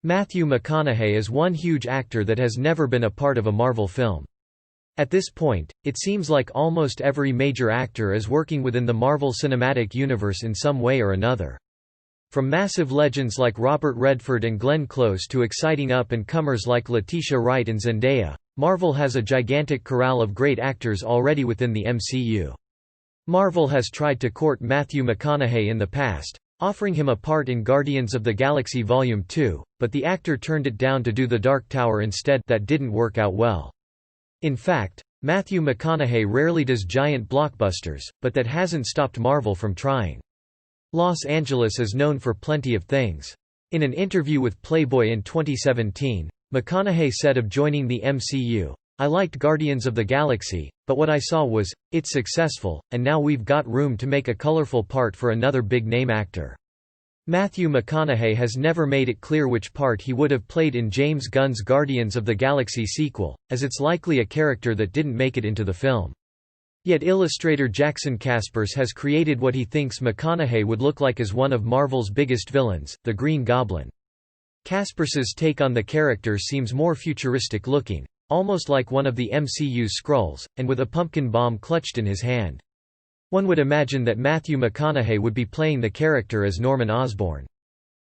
Matthew McConaughey is one huge actor that has never been a part of a Marvel film. At this point, it seems like almost every major actor is working within the Marvel Cinematic Universe in some way or another. From massive legends like Robert Redford and Glenn Close to exciting up-and-comers like Letitia Wright and Zendaya, Marvel has a gigantic corral of great actors already within the MCU. Marvel has tried to court Matthew McConaughey in the past, offering him a part in Guardians of the Galaxy Volume 2, but the actor turned it down to do The Dark Tower instead. That didn't work out well. In fact, Matthew McConaughey rarely does giant blockbusters, but that hasn't stopped Marvel from trying. Los Angeles is known for plenty of things. In an interview with Playboy in 2017, McConaughey said of joining the MCU, "I liked Guardians of the Galaxy, but what I saw was, it's successful, and now we've got room to make a colorful part for another big-name actor." Matthew McConaughey has never made it clear which part he would have played in James Gunn's Guardians of the Galaxy sequel, as it's likely a character that didn't make it into the film. Yet illustrator Jackson Kaspers has created what he thinks McConaughey would look like as one of Marvel's biggest villains, the Green Goblin. Kaspers's take on the character seems more futuristic-looking, almost like one of the MCU's Skrulls, and with a pumpkin bomb clutched in his hand. One would imagine that Matthew McConaughey would be playing the character as Norman Osborn.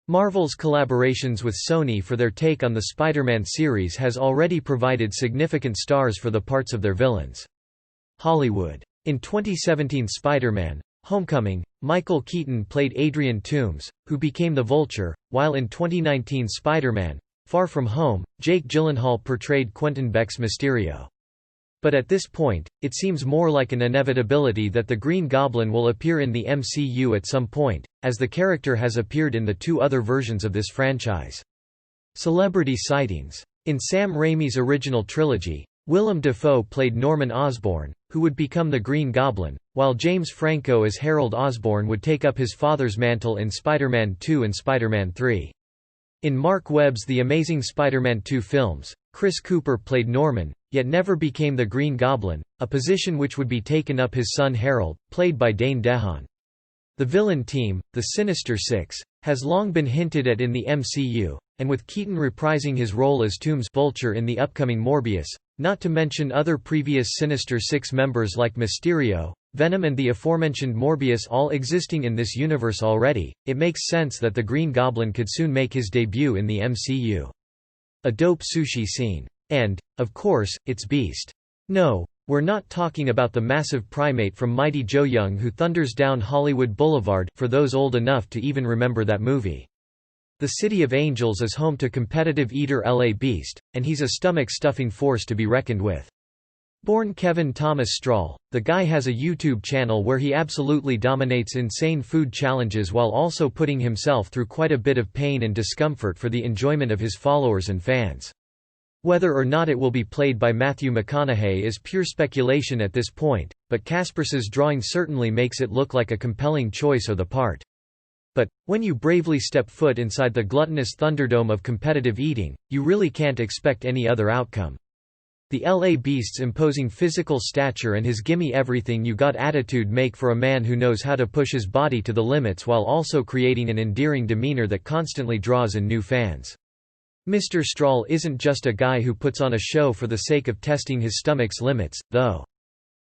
Marvel's collaborations with Sony for their take on the Spider-Man series has already provided significant stars for the parts of their villains. Hollywood. In 2017 Spider-Man: Homecoming, Michael Keaton played Adrian Toomes, who became the Vulture, while in 2019 Spider-Man: Far From Home, Jake Gyllenhaal portrayed Quentin Beck's Mysterio. But at this point, it seems more like an inevitability that the Green Goblin will appear in the MCU at some point, as the character has appeared in the two other versions of this franchise. Celebrity sightings. In Sam Raimi's original trilogy, Willem Dafoe played Norman Osborn, who would become the Green Goblin, while James Franco as Harold Osborn would take up his father's mantle in Spider-Man 2 and Spider-Man 3. In Mark Webb's The Amazing Spider-Man 2 films, Chris Cooper played Norman, yet never became the Green Goblin, a position which would be taken up his son Harold, played by Dane DeHaan. The villain team, the Sinister Six, has long been hinted at in the MCU, and with Keaton reprising his role as Toomes' Vulture in the upcoming Morbius, not to mention other previous Sinister Six members like Mysterio, Venom and the aforementioned Morbius all existing in this universe already, it makes sense that the Green Goblin could soon make his debut in the MCU. A dope sushi scene. And, of course, it's Beast. No, we're not talking about the massive primate from Mighty Joe Young who thunders down Hollywood Boulevard, for those old enough to even remember that movie. The City of Angels is home to competitive eater L.A. Beast, and he's a stomach-stuffing force to be reckoned with. Born Kevin Thomas Strahl, the guy has a YouTube channel where he absolutely dominates insane food challenges while also putting himself through quite a bit of pain and discomfort for the enjoyment of his followers and fans. Whether or not it will be played by Matthew McConaughey is pure speculation at this point, but Kaspers's drawing certainly makes it look like a compelling choice of the part. But, when you bravely step foot inside the gluttonous Thunderdome of competitive eating, you really can't expect any other outcome. The L.A. Beast's imposing physical stature and his gimme everything you got attitude make for a man who knows how to push his body to the limits while also creating an endearing demeanor that constantly draws in new fans. Mr. Strahl isn't just a guy who puts on a show for the sake of testing his stomach's limits, though.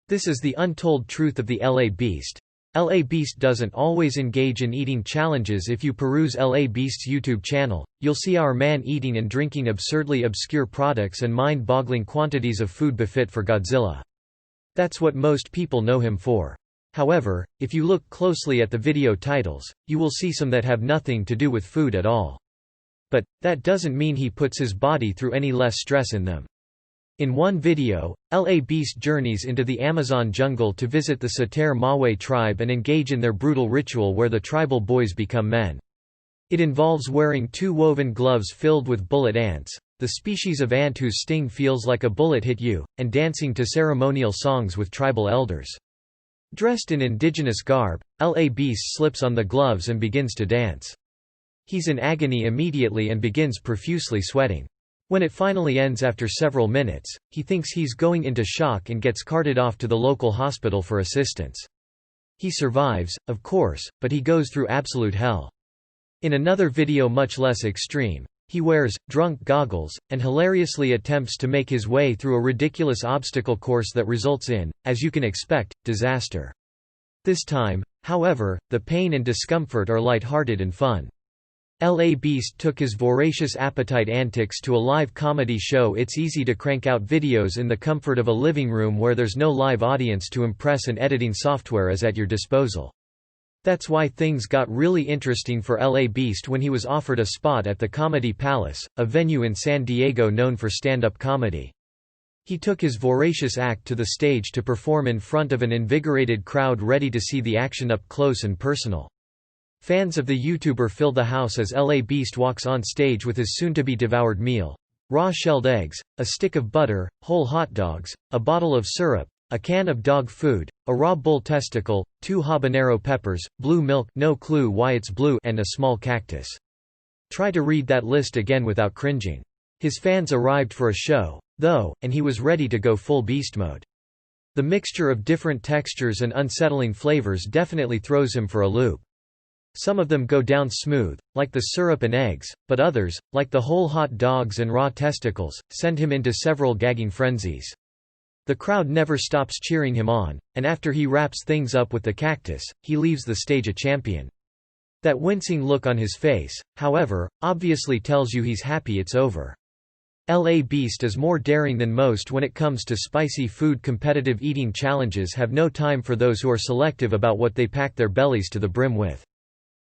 This is the untold truth of the L.A. Beast. L.A. Beast doesn't always engage in eating challenges. If you peruse L.A. Beast's YouTube channel, you'll see our man eating and drinking absurdly obscure products and mind-boggling quantities of food befit for Godzilla. That's what most people know him for. However, if you look closely at the video titles, you will see some that have nothing to do with food at all. But, that doesn't mean he puts his body through any less stress in them. In one video, L.A. Beast journeys into the Amazon jungle to visit the Sater Mawe tribe and engage in their brutal ritual where the tribal boys become men. It involves wearing 2 woven gloves filled with bullet ants, the species of ant whose sting feels like a bullet hit you, and dancing to ceremonial songs with tribal elders. Dressed in indigenous garb, L.A. Beast slips on the gloves and begins to dance. He's in agony immediately and begins profusely sweating. When it finally ends after several minutes, he thinks he's going into shock and gets carted off to the local hospital for assistance. He survives, of course, but he goes through absolute hell. In another video much less extreme, He wears drunk goggles, and hilariously attempts to make his way through a ridiculous obstacle course that results in, as you can expect, disaster. This time, however, the pain and discomfort are light-hearted and fun. L.A. Beast took his voracious appetite antics to a live comedy show. It's easy to crank out videos in the comfort of a living room where there's no live audience to impress and editing software is at your disposal. That's why things got really interesting for L.A. Beast when he was offered a spot at the Comedy Palace, a venue in San Diego known for stand-up comedy. He took his voracious act to the stage to perform in front of an invigorated crowd ready to see the action up close and personal. Fans of the YouTuber fill the house as L.A. Beast walks on stage with his soon-to-be devoured meal: raw shelled eggs, a stick of butter, whole hot dogs, a bottle of syrup, a can of dog food, a raw bull testicle, 2 habanero peppers, blue milk, no clue why it's blue, and a small cactus. Try to read that list again without cringing. His fans arrived for a show, though, and he was ready to go full beast mode. The mixture of different textures and unsettling flavors definitely throws him for a loop. Some of them go down smooth, like the syrup and eggs, but others, like the whole hot dogs and raw testicles, send him into several gagging frenzies. The crowd never stops cheering him on, and after he wraps things up with the cactus, he leaves the stage a champion. That wincing look on his face, however, obviously tells you he's happy it's over. L.A. Beast is more daring than most when it comes to spicy food. Competitive eating challenges have no time for those who are selective about what they pack their bellies to the brim with.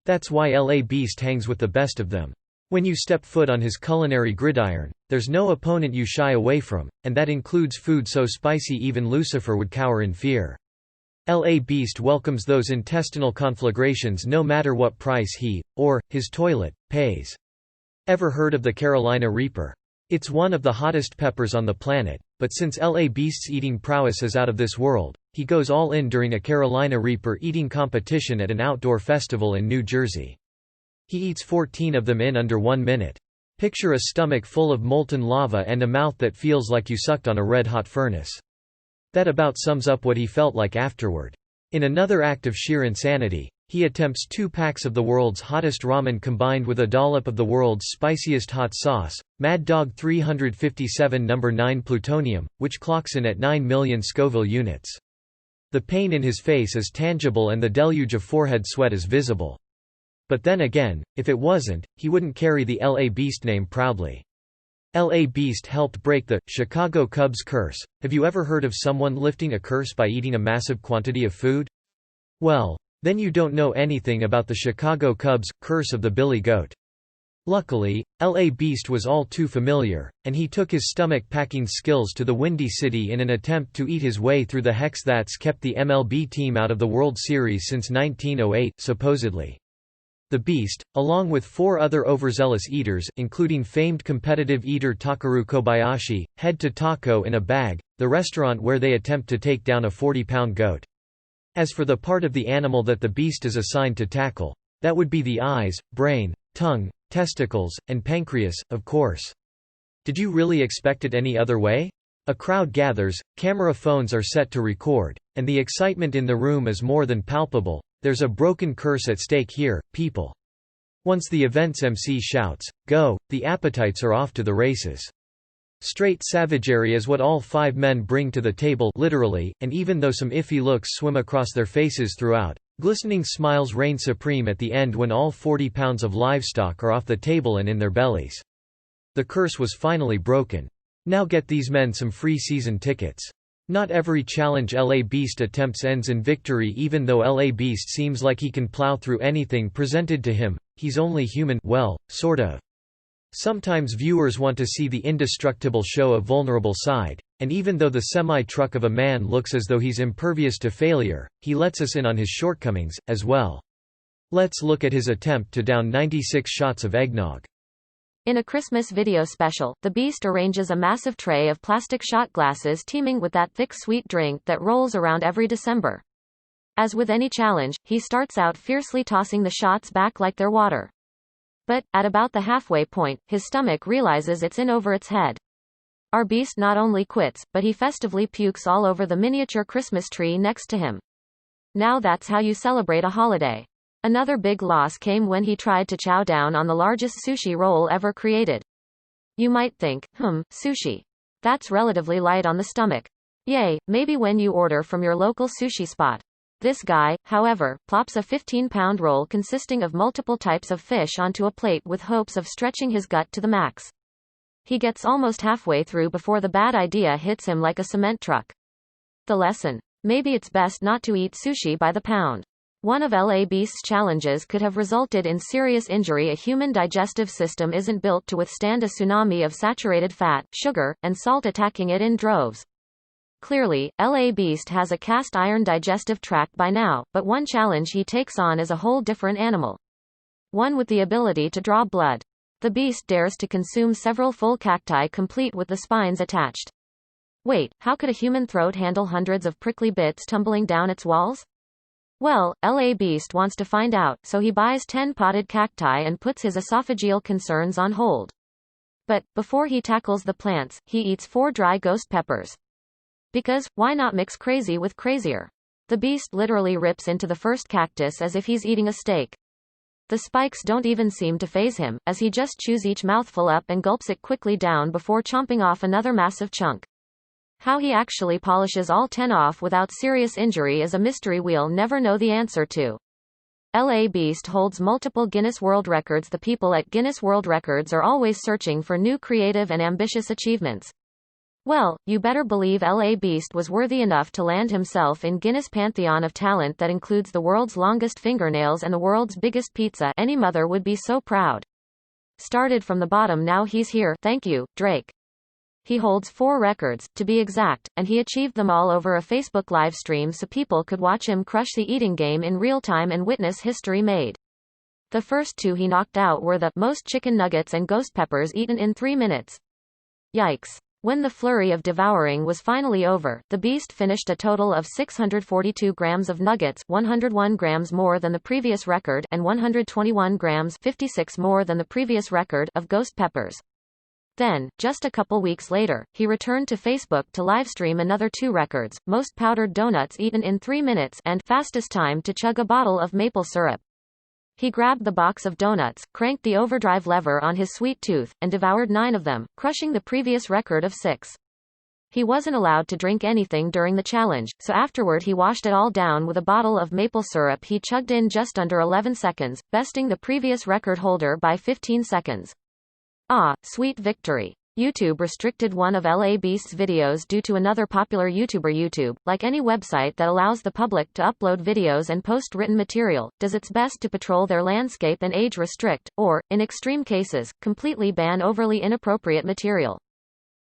That's why L.A. Beast hangs with the best of them. When you step foot on his culinary gridiron, there's no opponent you shy away from, and that includes food so spicy even Lucifer would cower in fear. L.A. Beast welcomes those intestinal conflagrations no matter what price he, or his toilet, pays. Ever heard of the Carolina Reaper? It's one of the hottest peppers on the planet, but since L.A. Beast's eating prowess is out of this world, he goes all in during a Carolina Reaper eating competition at an outdoor festival in New Jersey. He eats 14 of them in under 1 minute. Picture a stomach full of molten lava and a mouth that feels like you sucked on a red-hot furnace. That about sums up what he felt like afterward. In another act of sheer insanity, he attempts 2 packs of the world's hottest ramen combined with a dollop of the world's spiciest hot sauce, Mad Dog 357 No. 9 plutonium, which clocks in at 9 million Scoville units. The pain in his face is tangible and the deluge of forehead sweat is visible. But then again, if it wasn't, he wouldn't carry the L.A. Beast name proudly. L.A. Beast helped break the Chicago Cubs curse. Have you ever heard of someone lifting a curse by eating a massive quantity of food? Well, then you don't know anything about the Chicago Cubs' curse of the Billy Goat. Luckily, L.A. Beast was all too familiar, and he took his stomach-packing skills to the Windy City in an attempt to eat his way through the hex that's kept the MLB team out of the World Series since 1908, supposedly. The Beast, along with 4 other overzealous eaters including famed competitive eater Takeru Kobayashi, head to Taco in a Bag, the restaurant where they attempt to take down a 40-pound goat. As for the part of the animal that the Beast is assigned to tackle, that would be the eyes, brain, tongue, testicles, and pancreas, of course. Did you really expect it any other way? A crowd gathers, camera phones are set to record, and the excitement in the room is more than palpable. There's a broken curse at stake here, people. Once the event's MC shouts, "Go!" the appetites are off to the races. Straight savagery is what all 5 men bring to the table literally, and even though some iffy looks swim across their faces throughout, glistening smiles reign supreme at the end when all 40 pounds of livestock are off the table and in their bellies. The curse was finally broken. Now get these men some free season tickets. Not every challenge L.A. Beast attempts ends in victory. Even though L.A. Beast seems like he can plow through anything presented to him, he's only human, well, sort of. Sometimes viewers want to see the indestructible show a vulnerable side, and even though the semi-truck of a man looks as though he's impervious to failure, he lets us in on his shortcomings, as well. Let's look at his attempt to down 96 shots of eggnog. In a Christmas video special, the Beast arranges a massive tray of plastic shot glasses teeming with that thick sweet drink that rolls around every December. As with any challenge, he starts out fiercely tossing the shots back like they're water. But, at about the halfway point, his stomach realizes it's in over its head. Our Beast not only quits, but he festively pukes all over the miniature Christmas tree next to him. Now that's how you celebrate a holiday. Another big loss came when he tried to chow down on the largest sushi roll ever created. You might think, sushi. That's relatively light on the stomach. Yay, maybe when you order from your local sushi spot. This guy, however, plops a 15-pound roll consisting of multiple types of fish onto a plate with hopes of stretching his gut to the max. He gets almost halfway through before the bad idea hits him like a cement truck. The lesson. Maybe it's best not to eat sushi by the pound. One of LA Beast's challenges could have resulted in serious injury. A human digestive system isn't built to withstand a tsunami of saturated fat, sugar, and salt attacking it in droves. Clearly, LA Beast has a cast iron digestive tract by now, but one challenge he takes on is a whole different animal. One with the ability to draw blood. The Beast dares to consume several full cacti complete with the spines attached. Wait, how could a human throat handle hundreds of prickly bits tumbling down its walls? Well, LA Beast wants to find out, so he buys 10 potted cacti and puts his esophageal concerns on hold. But, before he tackles the plants, he eats 4 dry ghost peppers. Because, why not mix crazy with crazier? The Beast literally rips into the first cactus as if he's eating a steak. The spikes don't even seem to faze him, as he just chews each mouthful up and gulps it quickly down before chomping off another massive chunk. How he actually polishes all 10 off without serious injury is a mystery we'll never know the answer to. LA Beast holds multiple Guinness World Records. The people at Guinness World Records are always searching for new creative and ambitious achievements. Well, you better believe LA Beast was worthy enough to land himself in Guinness' pantheon of talent that includes the world's longest fingernails and the world's biggest pizza. Any mother would be so proud. Started from the bottom, now he's here. Thank you, Drake. He holds 4 records, to be exact, and he achieved them all over a Facebook live stream so people could watch him crush the eating game in real time and witness history made. The first 2 he knocked out were the most chicken nuggets and ghost peppers eaten in 3 minutes. Yikes. When the flurry of devouring was finally over, the Beast finished a total of 642 grams of nuggets, 101 grams more than the previous record, and 121 grams, 56 more than the previous record, of ghost peppers. Then, just a couple weeks later, he returned to Facebook to livestream another 2 records, most powdered donuts eaten in 3 minutes and fastest time to chug a bottle of maple syrup. He grabbed the box of donuts, cranked the overdrive lever on his sweet tooth, and devoured 9 of them, crushing the previous record of 6. He wasn't allowed to drink anything during the challenge, so afterward he washed it all down with a bottle of maple syrup he chugged in just under 11 seconds, besting the previous record holder by 15 seconds. Ah, sweet victory. YouTube restricted one of LA Beast's videos due to another popular YouTuber. YouTube, like any website that allows the public to upload videos and post written material, does its best to patrol their landscape and age restrict, or, in extreme cases, completely ban overly inappropriate material.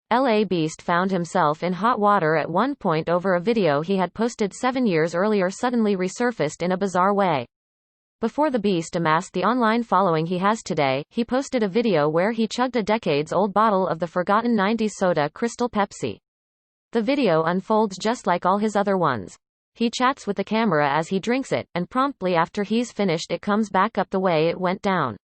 LA Beast found himself in hot water at one point over a video he had posted 7 years earlier suddenly resurfaced in a bizarre way. Before the Beast amassed the online following he has today, he posted a video where he chugged a decades-old bottle of the forgotten 90s soda Crystal Pepsi. The video unfolds just like all his other ones. He chats with the camera as he drinks it, and promptly after he's finished it comes back up the way it went down.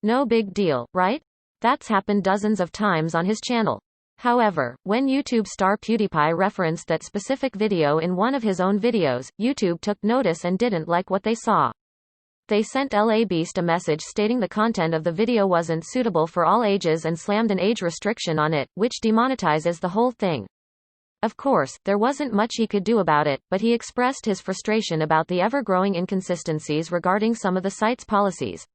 No big deal, right? That's happened dozens of times on his channel. However, when YouTube star PewDiePie referenced that specific video in one of his own videos, YouTube took notice and didn't like what they saw. They sent LA Beast a message stating the content of the video wasn't suitable for all ages and slammed an age restriction on it, which demonetizes the whole thing. Of course, there wasn't much he could do about it, but he expressed his frustration about the ever-growing inconsistencies regarding some of the site's policies.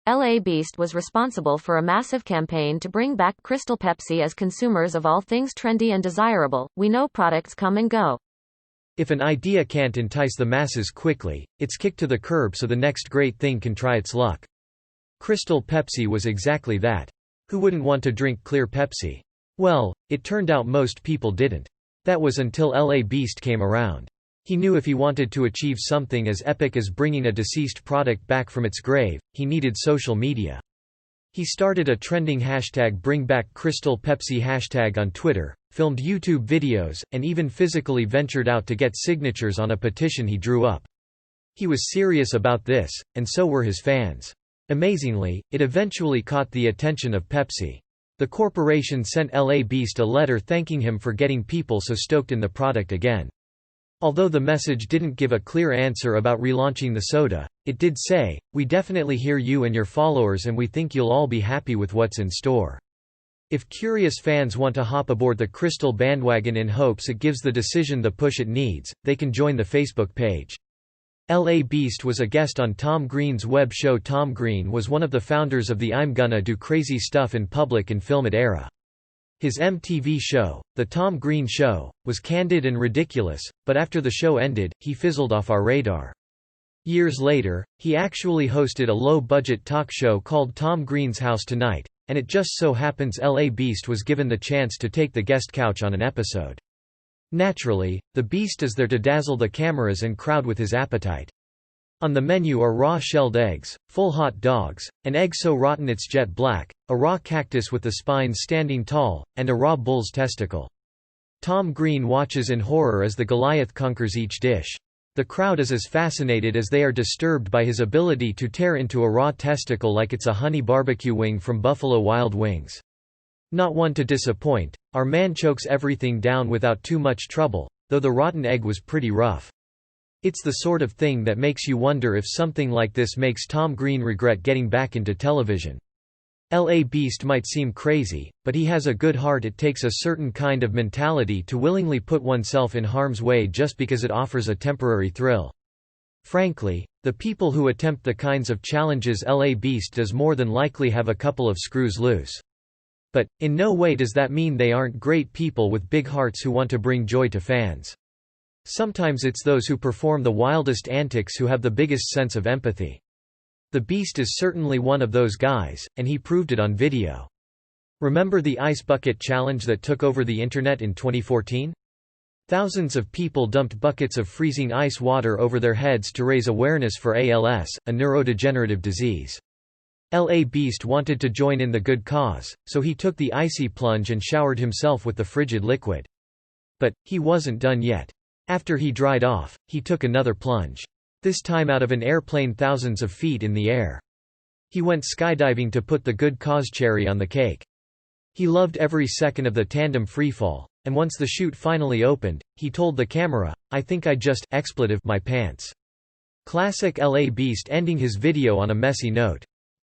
LA Beast was responsible for a massive campaign to bring back Crystal Pepsi. As consumers of all things trendy and desirable, we know products come and go. If an idea can't entice the masses quickly, it's kicked to the curb so the next great thing can try its luck. Crystal Pepsi was exactly that. Who wouldn't want to drink clear Pepsi? Well, it turned out most people didn't. That was until LA Beast came around. He knew if he wanted to achieve something as epic as bringing a deceased product back from its grave, he needed social media. He started a trending hashtag #BringBackCrystalPepsi hashtag on Twitter, filmed YouTube videos, and even physically ventured out to get signatures on a petition he drew up. He was serious about this, and so were his fans. Amazingly, it eventually caught the attention of Pepsi. The corporation sent LA Beast a letter thanking him for getting people so stoked in the product again. Although the message didn't give a clear answer about relaunching the soda, it did say, "We definitely hear you and your followers and we think you'll all be happy with what's in store." If curious fans want to hop aboard the Crystal bandwagon in hopes it gives the decision the push it needs, they can join the Facebook page. L.A. Beast was a guest on Tom Green's web show. Tom Green was one of the founders of the I'm Gonna Do Crazy Stuff in Public and Film It era. His MTV show, The Tom Green Show, was candid and ridiculous, but after the show ended, he fizzled off our radar. Years later, he actually hosted a low-budget talk show called Tom Green's House Tonight, and it just so happens L.A. Beast was given the chance to take the guest couch on an episode. Naturally, the Beast is there to dazzle the cameras and crowd with his appetite. On the menu are raw shelled eggs, full hot dogs, an egg so rotten it's jet black, a raw cactus with the spines standing tall, and a raw bull's testicle. Tom Green watches in horror as the Goliath conquers each dish. The crowd is as fascinated as they are disturbed by his ability to tear into a raw testicle like it's a honey barbecue wing from Buffalo Wild Wings. Not one to disappoint, our man chokes everything down without too much trouble, though the rotten egg was pretty rough. It's the sort of thing that makes you wonder if something like this makes Tom Green regret getting back into television. L.A. Beast might seem crazy, but he has a good heart. It takes a certain kind of mentality to willingly put oneself in harm's way just because it offers a temporary thrill. Frankly, the people who attempt the kinds of challenges L.A. Beast does more than likely have a couple of screws loose. But, in no way does that mean they aren't great people with big hearts who want to bring joy to fans. Sometimes it's those who perform the wildest antics who have the biggest sense of empathy. The Beast is certainly one of those guys, and he proved it on video. Remember the ice bucket challenge that took over the internet in 2014? Thousands of people dumped buckets of freezing ice water over their heads to raise awareness for ALS, a neurodegenerative disease. L.A. Beast wanted to join in the good cause, so he took the icy plunge and showered himself with the frigid liquid. But, he wasn't done yet. After he dried off, he took another plunge. This time out of an airplane thousands of feet in the air. He went skydiving to put the good cause cherry on the cake. He loved every second of the tandem freefall, and once the chute finally opened, he told the camera, "I think I just expletive my pants." Classic L.A. Beast ending his video on a messy note.